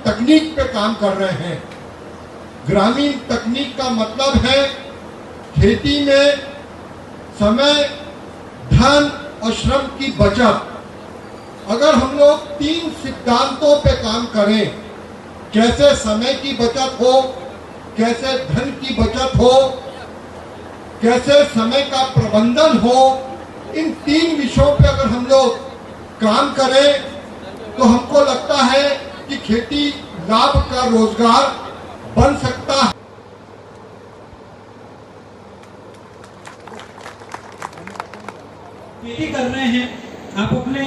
तकनीक पे काम कर रहे हैं। ग्रामीण तकनीक का मतलब है खेती में समय, धन और श्रम की बचत। अगर हम लोग 3 सिद्धांतों पे काम करें, कैसे समय की बचत हो, कैसे धन की बचत हो, कैसे समय का प्रबंधन हो, इन 3 विषयों पे अगर हम लोग काम करें तो हमको लगता है कि खेती लाभ का रोजगार बन सकता है। खेती कर रहे हैं, आप अपने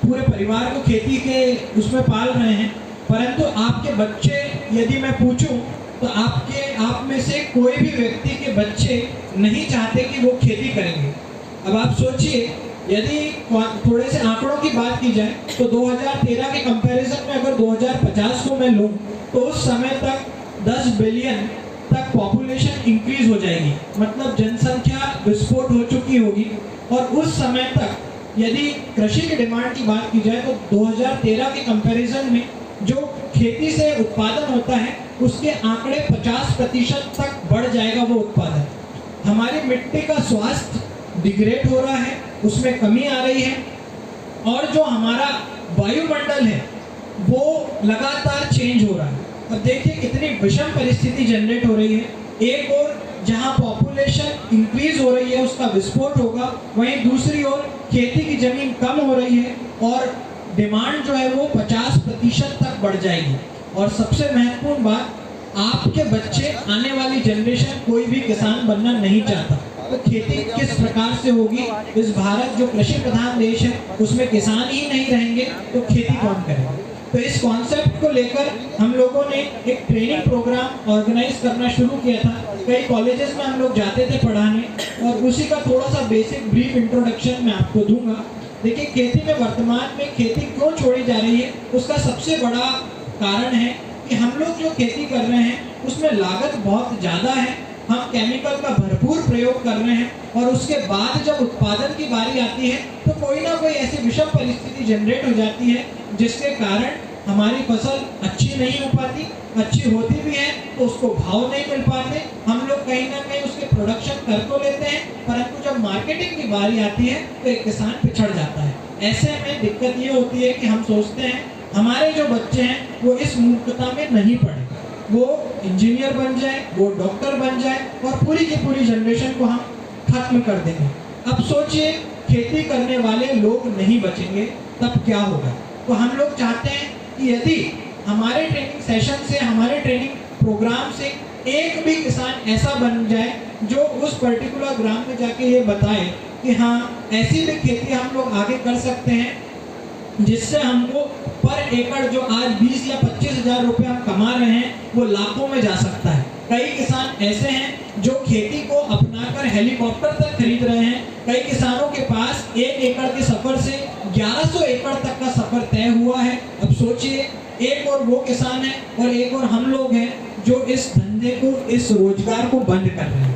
पूरे परिवार को खेती के उसमें पाल रहे हैं, परंतु आपके बच्चे, यदि मैं पूछूं तो आप में से कोई भी व्यक्ति के बच्चे नहीं चाहते कि वो खेती करेंगे। अब आप सोचिए, यदि थोड़े से आंकड़ों की बात की जाए तो 2013 के कंपैरिजन में अगर 2050 को मैं लूं तो उस समय तक 10 बिलियन तक पॉपुलेशन इंक्रीज हो जाएगी, मतलब जनसंख्या विस्फोट हो चुकी होगी। और उस समय तक यदि कृषि की डिमांड की बात की जाए तो 2013 के कंपैरिजन में जो खेती से उत्पादन होता है उसके आंकड़े 50% तक बढ़ जाएगा वो उत्पादन। हमारी मिट्टी का स्वास्थ्य डिग्रेड हो रहा है, उसमें कमी आ रही है, और जो हमारा वायुमंडल है वो लगातार चेंज हो रहा है। अब देखिए कितनी विषम परिस्थिति जनरेट हो रही है। एक और जहां पॉपुलेशन इंक्रीज हो रही है उसका विस्फोट होगा, वहीं दूसरी ओर खेती की जमीन कम हो रही है और डिमांड जो है वो 50% तक बढ़ जाएगी। और सबसे महत्वपूर्ण बात, आपके बच्चे, आने वाली जनरेशन कोई भी किसान बनना नहीं चाहता, तो खेती किस प्रकार से होगी? इस भारत जो कृषि प्रधान देश है उसमें किसान ही नहीं रहेंगे तो खेती कौन करेगा? तो इस कॉन्सेप्ट को लेकर हम लोगों ने एक ट्रेनिंग प्रोग्राम ऑर्गेनाइज करना शुरू किया था। कई कॉलेजेस में हम लोग जाते थे पढ़ाने, और उसी का थोड़ा सा बेसिक ब्रीफ इंट्रोडक्शन मैं आपको दूंगा। देखिए, खेती में वर्तमान में खेती क्यों छोड़ी जा रही है, उसका सबसे बड़ा कारण है कि हम लोग जो खेती कर रहे हैं उसमें लागत बहुत ज़्यादा है, हम केमिकल का भरपूर प्रयोग कर रहे हैं, और उसके बाद जब उत्पादन की बारी आती है तो कोई ना कोई ऐसी विषम परिस्थिति जनरेट हो जाती है जिसके कारण हमारी फसल अच्छी नहीं हो पाती, अच्छी होती भी है तो उसको भाव नहीं मिल पाते। हम लोग कहीं ना कहीं उसके प्रोडक्शन कर तो लेते हैं, परंतु जब मार्केटिंग की बारी आती है तो एक किसान पिछड़ जाता है। ऐसे में दिक्कत ये होती है कि हम सोचते हैं हमारे जो बच्चे हैं वो इस मूर्खता में नहीं पड़े, वो इंजीनियर बन जाए, वो डॉक्टर बन जाए, और पूरी की पूरी जनरेशन को हम खत्म कर देंगे। अब सोचिए, खेती करने वाले लोग नहीं बचेंगे तब क्या होगा? तो हम लोग चाहते हैं कि यदि हमारे ट्रेनिंग सेशन से, हमारे ट्रेनिंग प्रोग्राम से एक भी किसान ऐसा बन जाए जो उस पर्टिकुलर ग्राम में जाके ये बताए कि हाँ, ऐसी भी खेती हम लोग आगे कर सकते हैं जिससे हमको पर एकड़ जो आज 20 या 25 हज़ार रुपये हम कमा रहे हैं वो लाखों में जा सकता है। कई किसान ऐसे हैं जो खेती को अपनाकर हेलीकॉप्टर तक खरीद रहे हैं। कई किसानों के पास 1 एकड़ के सफर से 1100 एकड़ तक का सफर तय हुआ है। अब सोचिए, एक और वो किसान है और एक और हम लोग हैं जो इस धंधे को, इस रोजगार को बंद कर रहे हैं।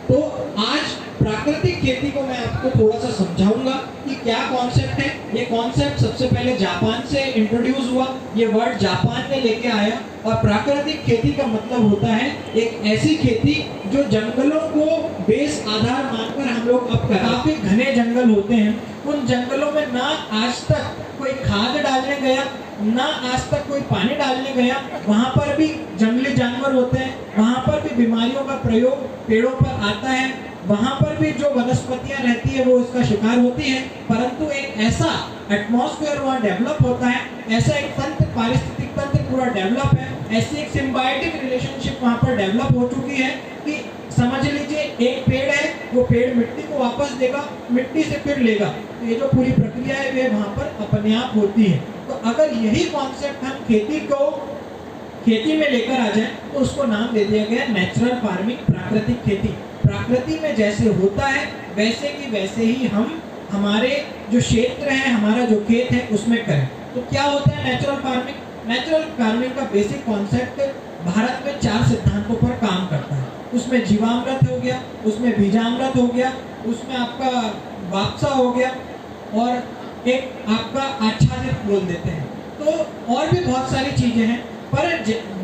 तो आज प्राकृतिक खेती को मैं आपको थोड़ा सा समझाऊंगा कि क्या कॉन्सेप्ट है। ये कॉन्सेप्ट सबसे पहले जापान से इंट्रोड्यूस हुआ, ये वर्ड जापान ने लेके आया। और प्राकृतिक खेती का मतलब होता है एक ऐसी खेती जो जंगलों को बेस आधार मानकर हम लोग, अब काफी घने जंगल होते हैं, उन जंगलों में ना आज तक कोई खाद डालने गया, ना आज तक कोई पानी डालने गया, वहाँ पर भी जंगली जानवर होते हैं, वहाँ पर भी बीमारियों का प्रयोग पेड़ों पर आता है, वहाँ पर भी जो वनस्पतियाँ रहती है वो इसका शिकार होती है। परंतु एक ऐसा एटमॉस्फेयर वहाँ डेवलप होता है, ऐसा एक तंत्र, पारिस्थितिक तंत्र पूरा डेवलप है, ऐसी एक सिम्बायोटिक रिलेशनशिप वहाँ पर डेवलप हो चुकी है कि समझ लीजिए एक पेड़ है, वो पेड़ मिट्टी को वापस देगा, मिट्टी से फिर लेगा, तो ये जो पूरी प्रक्रिया है वे वहाँ पर अपने आप होती है। तो अगर यही कॉन्सेप्ट हम खेती में लेकर आ जाए तो उसको नाम दे दिया गया नेचुरल फार्मिंग, प्राकृतिक खेती। प्रकृति में जैसे होता है वैसे की वैसे ही हम हमारे जो क्षेत्र है, हमारा जो खेत है उसमें करें। तो क्या होता है नेचुरल फार्मिंग? नेचुरल फार्मिंग का बेसिक कॉन्सेप्ट भारत में 4 सिद्धांतों पर काम करता है। उसमें जीवामृत हो गया, उसमें बीजामृत हो गया, उसमें आपका वापसा हो गया, और एक आपका आच्छादित बोल देते हैं। तो और भी बहुत सारी चीज़ें हैं, पर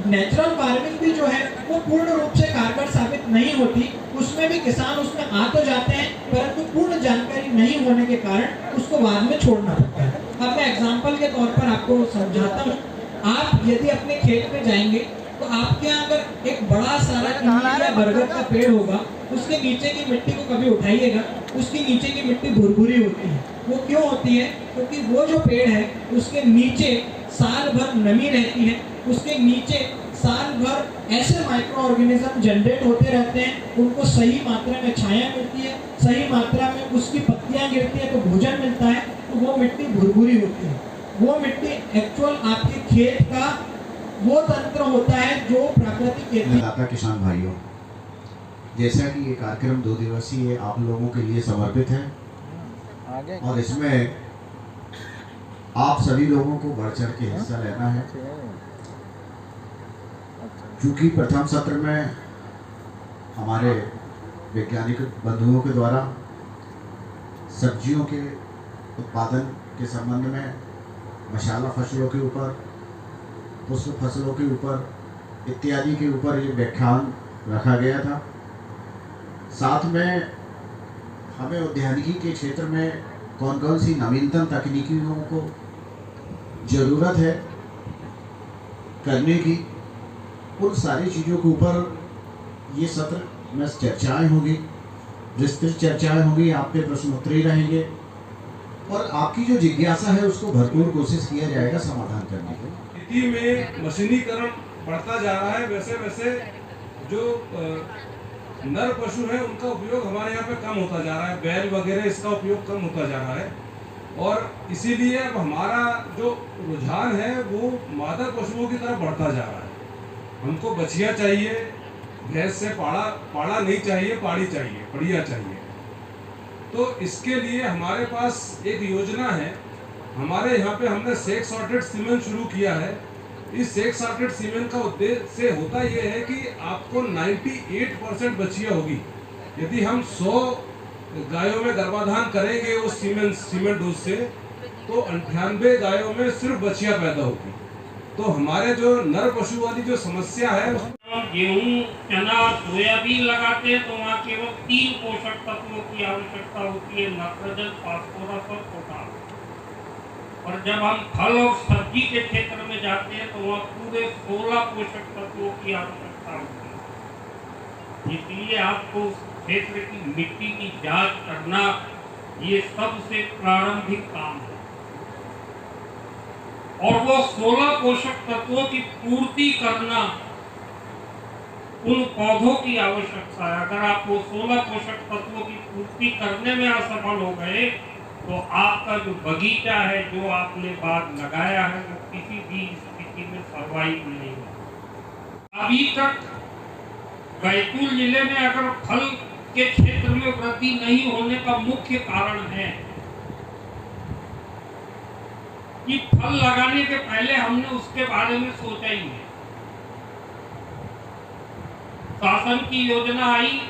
नेचुरल फार्मिंग भी जो है वो पूर्ण रूप से कारगर साबित नहीं होती। उसमें भी किसान उसमें आ तो जाते हैं, परंतु पूर्ण जानकारी नहीं होने के कारण उसको बाद में छोड़ना पड़ता है। अब मैं एग्जाम्पल के तौर पर आपको समझाता हूँ। आप यदि अपने खेत में जाएंगे तो आपके यहाँ अगर एक बड़ा सारा इमली या बरगद का पेड़ होगा, उसके नीचे की मिट्टी को कभी उठाइएगा, उसके नीचे की मिट्टी भुरभुरी होती है। वो क्यों होती है? क्योंकि वो जो पेड़ है उसके नीचे साल भर नमी रहती है, उसके नीचे साल भर ऐसे माइक्रो ऑर्गेनिज्म जनरेट होते रहते हैं, उनको सही मात्रा में छाया मिलती है, सही मात्रा में उसकी पत्तियां गिरती है तो भोजन मिलता है, तो वो मिट्टी भुरभुरी होती है। वो मिट्टी एक्चुअल आपके खेत का वो तंत्र होता है जो प्राकृतिक खेती। दाता किसान भाइयों, जैसा कि ये कार्यक्रम 2 दिवसीय आप लोगों के लिए समर्पित है और इसमें आप सभी लोगों को बढ़ चढ़ के हिस्सा लेना है। क्योंकि प्रथम सत्र में हमारे वैज्ञानिक बंधुओं के द्वारा सब्जियों के उत्पादन के संबंध में, मसाला फसलों के ऊपर, पुष्प फसलों के ऊपर इत्यादि के ऊपर ये व्याख्यान रखा गया था। साथ में हमें उद्यानिकी के क्षेत्र में कौन कौन सी नवीनतम तकनीकियों को ज़रूरत है करने की, उन सारी चीज़ों के ऊपर ये सत्र में चर्चाएं होंगी, विस्तृत चर्चाएं होंगी, आपके प्रश्नोत्तरी रहेंगे और आपकी जो जिज्ञासा है उसको भरपूर कोशिश किया जाएगा समाधान करने की। खेती में मशीनीकरण बढ़ता जा रहा है, वैसे वैसे जो नर पशु है उनका उपयोग हमारे यहाँ पे कम होता जा रहा है, बैल वगैरह इसका उपयोग कम होता जा रहा है और इसीलिए अब हमारा जो रुझान है वो मादा पशुओं की तरफ बढ़ता जा रहा है। हमको बछिया चाहिए, भैंस से पाड़ा नहीं चाहिए, पाड़ी चाहिए, बढ़िया चाहिए। तो इसके लिए हमारे पास एक योजना है। हमारे यहाँ पे हमने सेक सॉर्टेड सीमेंट शुरू किया है। इस सेक सॉर्टेड सीमेंट का उद्देश्य होता यह है कि आपको 98% बछिया होगी। यदि हम 100 गायों में गर्भाधान करेंगे उस सीमेंट डोज से, तो 98 गायों में सिर्फ बछिया पैदा होगी। तो हमारे जो नर पशु वाली जो समस्या है, गेहूं, चना, सोयाबीन लगाते हैं तो वहाँ केवल 3 पोषक तत्वों की आवश्यकता होती है, नाइट्रोजन, फास्फोरस और पोटाश। और जब हम फल और सब्जी के क्षेत्र में जाते हैं तो वहाँ पूरे 16 पोषक तत्वों की आवश्यकता होती है। इसलिए आपको उस क्षेत्र की मिट्टी की जांच करना ये सबसे प्रारंभिक काम है और वो 16 पोषक तत्वों की पूर्ति करना उन पौधों की आवश्यकता है। अगर आप वो 16 पोषक तत्वों की पूर्ति करने में असफल हो गए तो आपका जो बगीचा है, जो आपने बाग लगाया है, वो किसी भी स्थिति में सर्वाइव नहीं होगा। अभी तक बैतूल जिले में अगर फल के क्षेत्र में वृद्धि नहीं होने का मुख्य कारण है कि फल लगाने के पहले हमने उसके बारे में सोचा ही नहीं। शासन की योजना आई,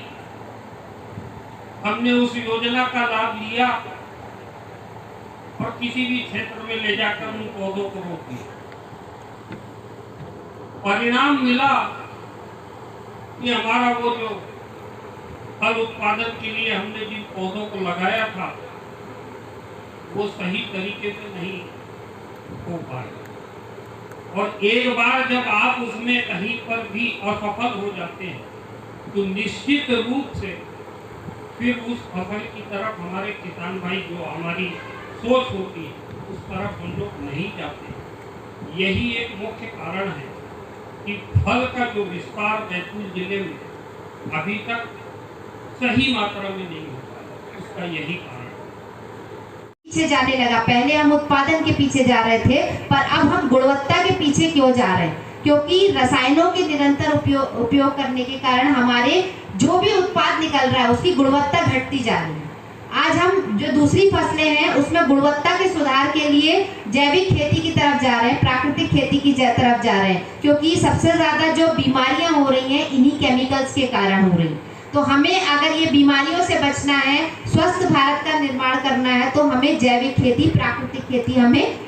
हमने उस योजना का लाभ लिया और किसी भी क्षेत्र में ले जाकर उन पौधों को रोक दिया। परिणाम मिला कि हमारा वो जो फल उत्पादन के लिए हमने जिन पौधों को लगाया था वो सही तरीके से नहीं हो पाए। और एक बार जब आप उसमें कहीं पर भी असफल हो जाते हैं तो निश्चित रूप से फिर उस फसल की तरफ हमारे किसान भाई, जो हमारी सोच होती है, उस तरफ हम लोग नहीं जाते। यही एक मुख्य कारण है कि फल का जो विस्तार बैतूल जिले में अभी तक सही मात्रा में नहीं हो पाया, उसका यही कारण पीछे जाने लगा। पहले हम उत्पादन के पीछे जा रहे थे, पर अब हम गुणवत्ता के पीछे क्यों जा रहे हैं? क्योंकि रसायनों के निरंतर उपयोग करने के कारण हमारे जो भी उत्पाद निकल रहा है उसकी गुणवत्ता घटती जा रही है। आज हम जो दूसरी फसलें हैं उसमें गुणवत्ता के सुधार के लिए जैविक खेती की तरफ जा रहे हैं, प्राकृतिक खेती की तरफ जा रहे हैं, क्योंकि सबसे ज्यादा जो बीमारियां हो रही हैं इन्हीं केमिकल्स के कारण हो रही हैं। तो हमें अगर ये बीमारियों से बचना है, स्वस्थ भारत का निर्माण करना है, तो हमें जैविक खेती, प्राकृतिक खेती हमें